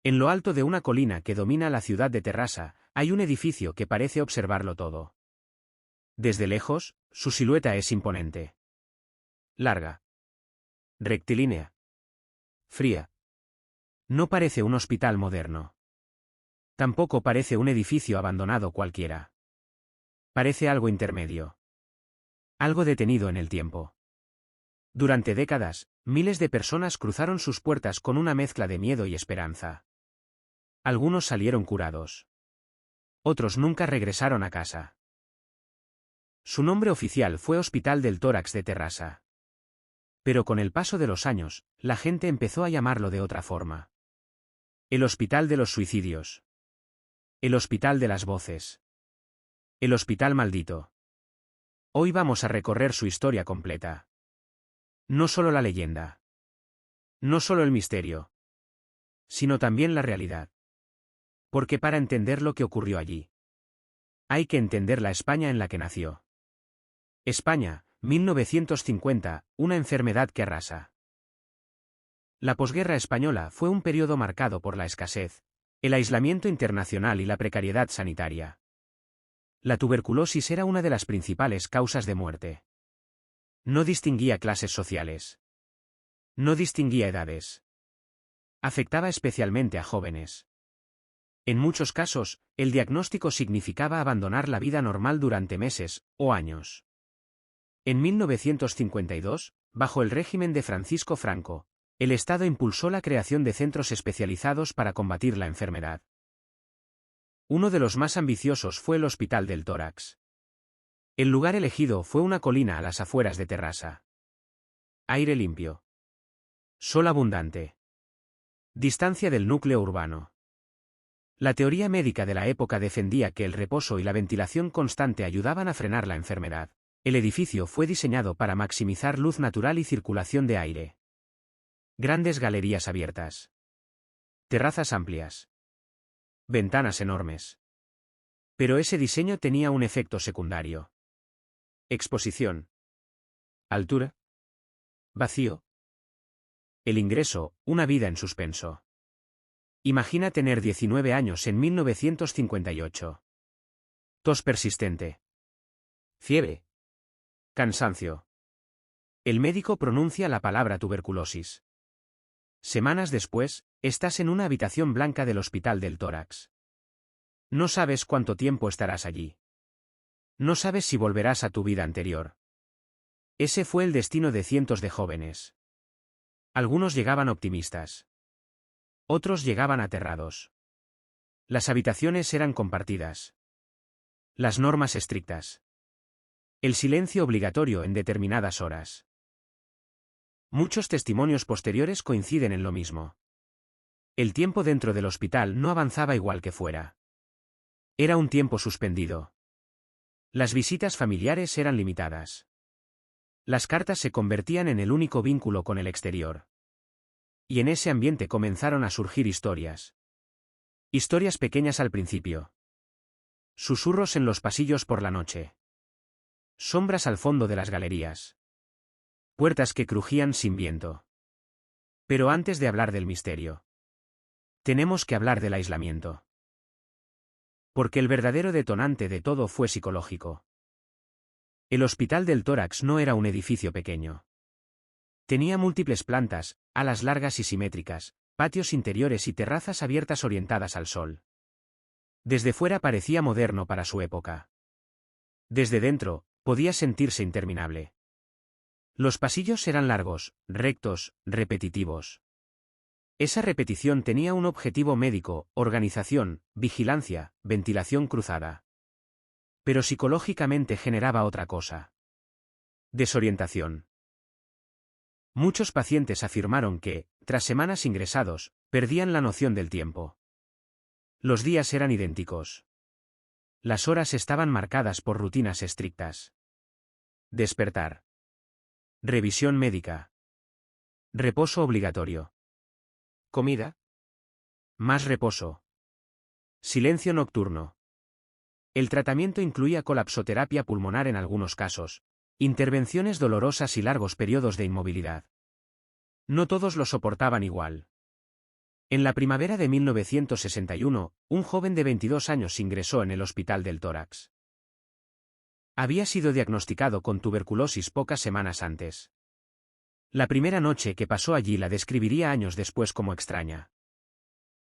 En lo alto de una colina que domina la ciudad de Terrassa, hay un edificio que parece observarlo todo. Desde lejos, su silueta es imponente. Larga. Rectilínea. Fría. No parece un hospital moderno. Tampoco parece un edificio abandonado cualquiera. Parece algo intermedio. Algo detenido en el tiempo. Durante décadas, miles de personas cruzaron sus puertas con una mezcla de miedo y esperanza. Algunos salieron curados. Otros nunca regresaron a casa. Su nombre oficial fue Hospital del Tórax de Terrassa. Pero con el paso de los años, la gente empezó a llamarlo de otra forma. El Hospital de los Suicidios. El Hospital de las Voces. El Hospital Maldito. Hoy vamos a recorrer su historia completa. No solo la leyenda. No solo el misterio. Sino también la realidad. Porque para entender lo que ocurrió allí, hay que entender la España en la que nació. España, 1950, una enfermedad que arrasa. La posguerra española fue un periodo marcado por la escasez, el aislamiento internacional y la precariedad sanitaria. La tuberculosis era una de las principales causas de muerte. No distinguía clases sociales. No distinguía edades. Afectaba especialmente a jóvenes. En muchos casos, el diagnóstico significaba abandonar la vida normal durante meses o años. En 1952, bajo el régimen de Francisco Franco, el Estado impulsó la creación de centros especializados para combatir la enfermedad. Uno de los más ambiciosos fue el Hospital del Tórax. El lugar elegido fue una colina a las afueras de Terrassa. Aire limpio. Sol abundante. Distancia del núcleo urbano. La teoría médica de la época defendía que el reposo y la ventilación constante ayudaban a frenar la enfermedad. El edificio fue diseñado para maximizar luz natural y circulación de aire. Grandes galerías abiertas. Terrazas amplias. Ventanas enormes. Pero ese diseño tenía un efecto secundario. Exposición. Altura. Vacío. El ingreso, una vida en suspenso. Imagina tener 19 años en 1958. Tos persistente. Fiebre. Cansancio. El médico pronuncia la palabra tuberculosis. Semanas después, estás en una habitación blanca del Hospital del Tórax. No sabes cuánto tiempo estarás allí. No sabes si volverás a tu vida anterior. Ese fue el destino de cientos de jóvenes. Algunos llegaban optimistas. Otros llegaban aterrados. Las habitaciones eran compartidas. Las normas estrictas. El silencio obligatorio en determinadas horas. Muchos testimonios posteriores coinciden en lo mismo. El tiempo dentro del hospital no avanzaba igual que fuera. Era un tiempo suspendido. Las visitas familiares eran limitadas. Las cartas se convertían en el único vínculo con el exterior. Y en ese ambiente comenzaron a surgir historias. Historias pequeñas al principio. Susurros en los pasillos por la noche. Sombras al fondo de las galerías. Puertas que crujían sin viento. Pero antes de hablar del misterio, tenemos que hablar del aislamiento. Porque el verdadero detonante de todo fue psicológico. El Hospital del Tórax no era un edificio pequeño. Tenía múltiples plantas, alas largas y simétricas, patios interiores y terrazas abiertas orientadas al sol. Desde fuera parecía moderno para su época. Desde dentro, podía sentirse interminable. Los pasillos eran largos, rectos, repetitivos. Esa repetición tenía un objetivo médico: organización, vigilancia, ventilación cruzada. Pero psicológicamente generaba otra cosa. Desorientación. Muchos pacientes afirmaron que, tras semanas ingresados, perdían la noción del tiempo. Los días eran idénticos. Las horas estaban marcadas por rutinas estrictas. Despertar. Revisión médica. Reposo obligatorio. Comida. Más reposo. Silencio nocturno. El tratamiento incluía colapsoterapia pulmonar en algunos casos, intervenciones dolorosas y largos periodos de inmovilidad. No todos lo soportaban igual. En la primavera de 1961, un joven de 22 años ingresó en el Hospital del Tórax. Había sido diagnosticado con tuberculosis pocas semanas antes. La primera noche que pasó allí la describiría años después como extraña.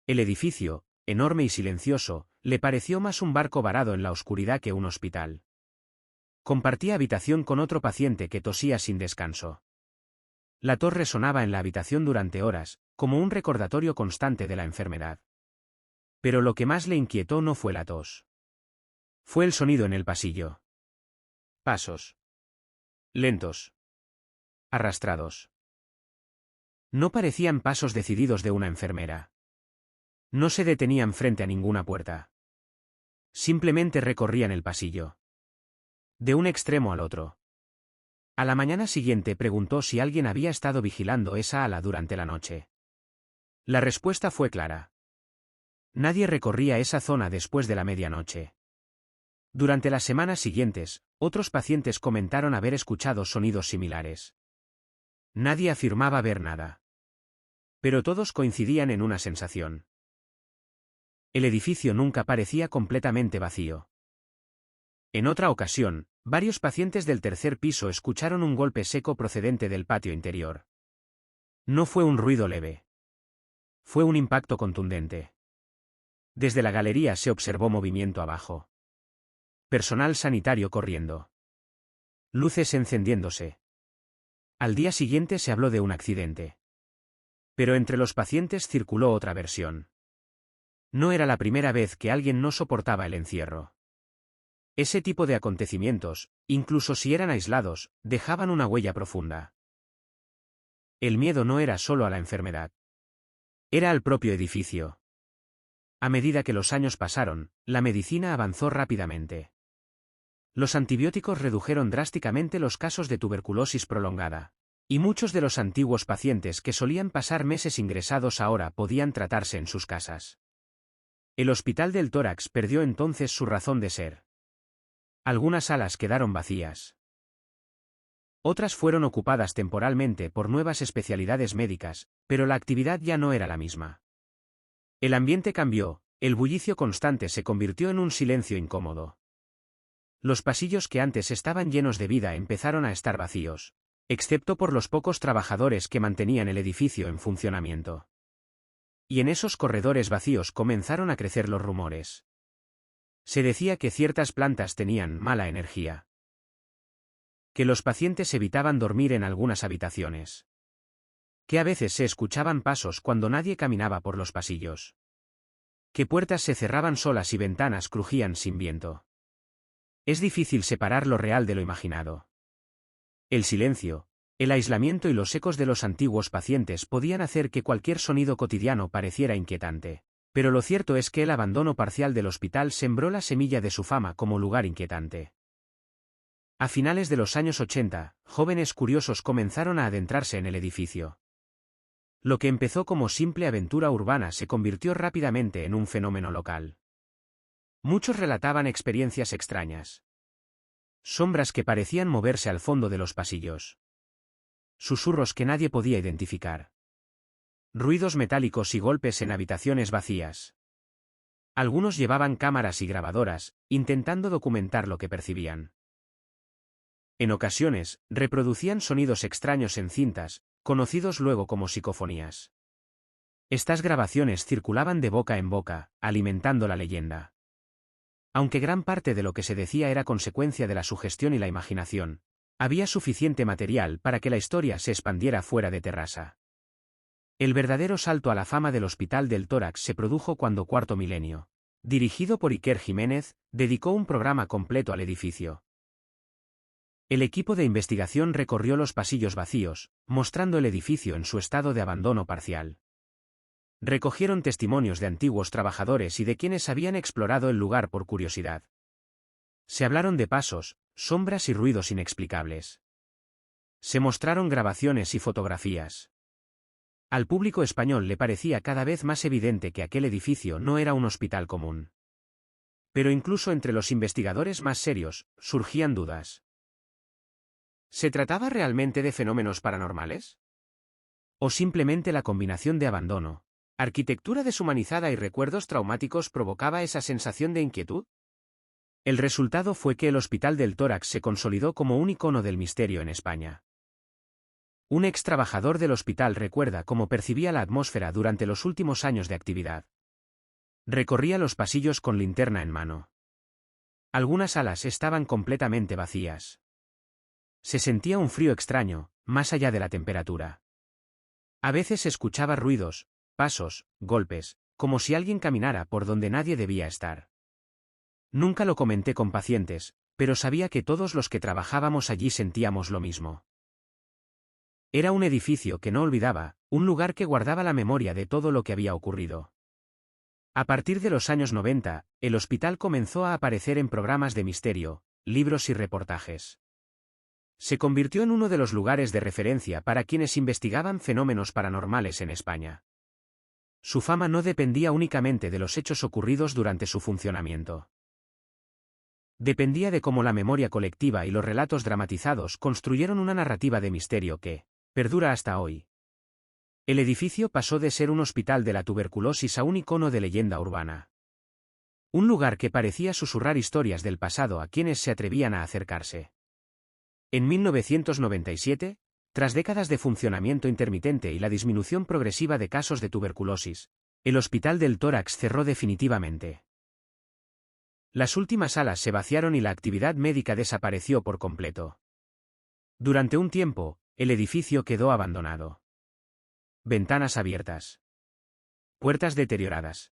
El edificio, enorme y silencioso, le pareció más un barco varado en la oscuridad que un hospital. Compartía habitación con otro paciente que tosía sin descanso. La tos resonaba en la habitación durante horas, como un recordatorio constante de la enfermedad. Pero lo que más le inquietó no fue la tos. Fue el sonido en el pasillo. Pasos. Lentos. Arrastrados. No parecían pasos decididos de una enfermera. No se detenían frente a ninguna puerta. Simplemente recorrían el pasillo. De un extremo al otro. A la mañana siguiente preguntó si alguien había estado vigilando esa ala durante la noche. La respuesta fue clara. Nadie recorría esa zona después de la medianoche. Durante las semanas siguientes, otros pacientes comentaron haber escuchado sonidos similares. Nadie afirmaba ver nada. Pero todos coincidían en una sensación. El edificio nunca parecía completamente vacío. En otra ocasión, varios pacientes del tercer piso escucharon un golpe seco procedente del patio interior. No fue un ruido leve. Fue un impacto contundente. Desde la galería se observó movimiento abajo. Personal sanitario corriendo. Luces encendiéndose. Al día siguiente se habló de un accidente. Pero entre los pacientes circuló otra versión. No era la primera vez que alguien no soportaba el encierro. Ese tipo de acontecimientos, incluso si eran aislados, dejaban una huella profunda. El miedo no era solo a la enfermedad. Era al propio edificio. A medida que los años pasaron, la medicina avanzó rápidamente. Los antibióticos redujeron drásticamente los casos de tuberculosis prolongada, y muchos de los antiguos pacientes que solían pasar meses ingresados ahora podían tratarse en sus casas. El Hospital del Tórax perdió entonces su razón de ser. Algunas salas quedaron vacías. Otras fueron ocupadas temporalmente por nuevas especialidades médicas, pero la actividad ya no era la misma. El ambiente cambió, el bullicio constante se convirtió en un silencio incómodo. Los pasillos que antes estaban llenos de vida empezaron a estar vacíos, excepto por los pocos trabajadores que mantenían el edificio en funcionamiento. Y en esos corredores vacíos comenzaron a crecer los rumores. Se decía que ciertas plantas tenían mala energía. Que los pacientes evitaban dormir en algunas habitaciones. Que a veces se escuchaban pasos cuando nadie caminaba por los pasillos. Que puertas se cerraban solas y ventanas crujían sin viento. Es difícil separar lo real de lo imaginado. El silencio, el aislamiento y los ecos de los antiguos pacientes podían hacer que cualquier sonido cotidiano pareciera inquietante. Pero lo cierto es que el abandono parcial del hospital sembró la semilla de su fama como lugar inquietante. A finales de los años 80, jóvenes curiosos comenzaron a adentrarse en el edificio. Lo que empezó como simple aventura urbana se convirtió rápidamente en un fenómeno local. Muchos relataban experiencias extrañas. Sombras que parecían moverse al fondo de los pasillos. Susurros que nadie podía identificar. Ruidos metálicos y golpes en habitaciones vacías. Algunos llevaban cámaras y grabadoras, intentando documentar lo que percibían. En ocasiones, reproducían sonidos extraños en cintas, conocidos luego como psicofonías. Estas grabaciones circulaban de boca en boca, alimentando la leyenda. Aunque gran parte de lo que se decía era consecuencia de la sugestión y la imaginación, había suficiente material para que la historia se expandiera fuera de Terrassa. El verdadero salto a la fama del Hospital del Tórax se produjo cuando Cuarto Milenio, dirigido por Iker Jiménez, dedicó un programa completo al edificio. El equipo de investigación recorrió los pasillos vacíos, mostrando el edificio en su estado de abandono parcial. Recogieron testimonios de antiguos trabajadores y de quienes habían explorado el lugar por curiosidad. Se hablaron de pasos, sombras y ruidos inexplicables. Se mostraron grabaciones y fotografías. Al público español le parecía cada vez más evidente que aquel edificio no era un hospital común. Pero incluso entre los investigadores más serios, surgían dudas. ¿Se trataba realmente de fenómenos paranormales? ¿O simplemente la combinación de abandono, ¿Arquitectura deshumanizada y recuerdos traumáticos provocaba esa sensación de inquietud? El resultado fue que el Hospital del Tórax se consolidó como un icono del misterio en España. Un ex trabajador del hospital recuerda cómo percibía la atmósfera durante los últimos años de actividad. Recorría los pasillos con linterna en mano. Algunas salas estaban completamente vacías. Se sentía un frío extraño, más allá de la temperatura. A veces escuchaba ruidos, pasos, golpes, como si alguien caminara por donde nadie debía estar. Nunca lo comenté con pacientes, pero sabía que todos los que trabajábamos allí sentíamos lo mismo. Era un edificio que no olvidaba, un lugar que guardaba la memoria de todo lo que había ocurrido. A partir de los años 90, el hospital comenzó a aparecer en programas de misterio, libros y reportajes. Se convirtió en uno de los lugares de referencia para quienes investigaban fenómenos paranormales en España. Su fama no dependía únicamente de los hechos ocurridos durante su funcionamiento. Dependía de cómo la memoria colectiva y los relatos dramatizados construyeron una narrativa de misterio que perdura hasta hoy. El edificio pasó de ser un hospital de la tuberculosis a un icono de leyenda urbana. Un lugar que parecía susurrar historias del pasado a quienes se atrevían a acercarse. En 1997, tras décadas de funcionamiento intermitente y la disminución progresiva de casos de tuberculosis, el Hospital del Tórax cerró definitivamente. Las últimas salas se vaciaron y la actividad médica desapareció por completo. Durante un tiempo, el edificio quedó abandonado. Ventanas abiertas. Puertas deterioradas.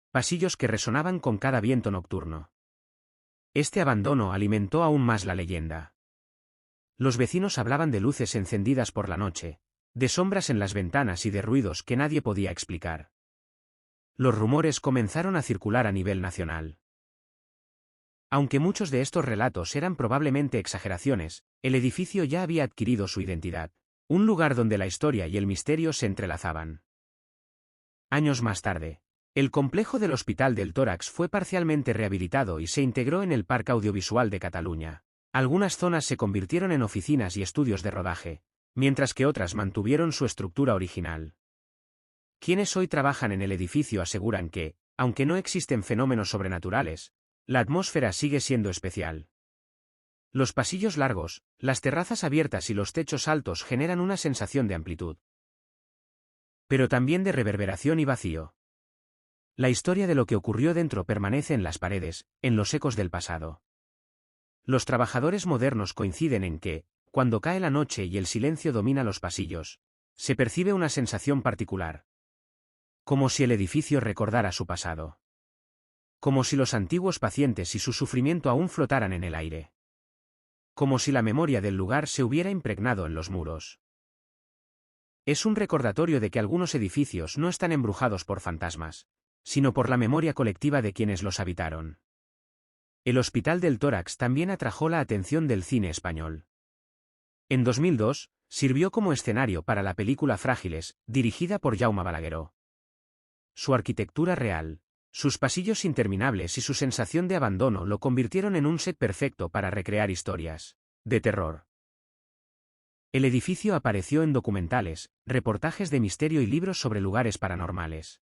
Pasillos que resonaban con cada viento nocturno. Este abandono alimentó aún más la leyenda. Los vecinos hablaban de luces encendidas por la noche, de sombras en las ventanas y de ruidos que nadie podía explicar. Los rumores comenzaron a circular a nivel nacional. Aunque muchos de estos relatos eran probablemente exageraciones, el edificio ya había adquirido su identidad. Un lugar donde la historia y el misterio se entrelazaban. Años más tarde, el complejo del Hospital del Tórax fue parcialmente rehabilitado y se integró en el Parc Audiovisual de Cataluña. Algunas zonas se convirtieron en oficinas y estudios de rodaje, mientras que otras mantuvieron su estructura original. Quienes hoy trabajan en el edificio aseguran que, aunque no existen fenómenos sobrenaturales, la atmósfera sigue siendo especial. Los pasillos largos, las terrazas abiertas y los techos altos generan una sensación de amplitud. Pero también de reverberación y vacío. La historia de lo que ocurrió dentro permanece en las paredes, en los ecos del pasado. Los trabajadores modernos coinciden en que, cuando cae la noche y el silencio domina los pasillos, se percibe una sensación particular. Como si el edificio recordara su pasado. Como si los antiguos pacientes y su sufrimiento aún flotaran en el aire. Como si la memoria del lugar se hubiera impregnado en los muros. Es un recordatorio de que algunos edificios no están embrujados por fantasmas, sino por la memoria colectiva de quienes los habitaron. El Hospital del Tórax también atrajo la atención del cine español. En 2002, sirvió como escenario para la película Frágiles, dirigida por Jaume Balagueró. Su arquitectura real, sus pasillos interminables y su sensación de abandono lo convirtieron en un set perfecto para recrear historias de terror. El edificio apareció en documentales, reportajes de misterio y libros sobre lugares paranormales.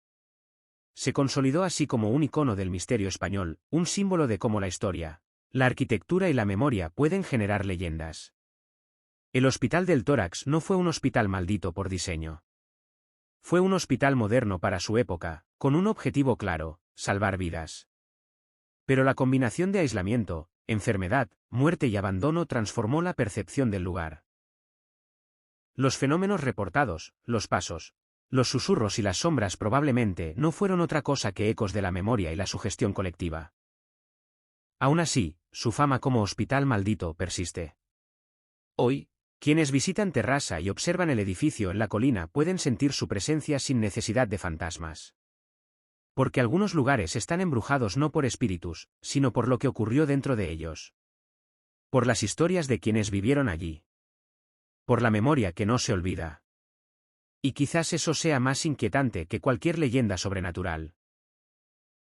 Se consolidó así como un icono del misterio español, un símbolo de cómo la historia, la arquitectura y la memoria pueden generar leyendas. El Hospital del Tórax no fue un hospital maldito por diseño. Fue un hospital moderno para su época, con un objetivo claro: salvar vidas. Pero la combinación de aislamiento, enfermedad, muerte y abandono transformó la percepción del lugar. Los fenómenos reportados, los pasos, los susurros y las sombras probablemente no fueron otra cosa que ecos de la memoria y la sugestión colectiva. Aún así, su fama como hospital maldito persiste. Hoy, quienes visitan Terrassa y observan el edificio en la colina pueden sentir su presencia sin necesidad de fantasmas. Porque algunos lugares están embrujados no por espíritus, sino por lo que ocurrió dentro de ellos. Por las historias de quienes vivieron allí. Por la memoria que no se olvida. Y quizás eso sea más inquietante que cualquier leyenda sobrenatural.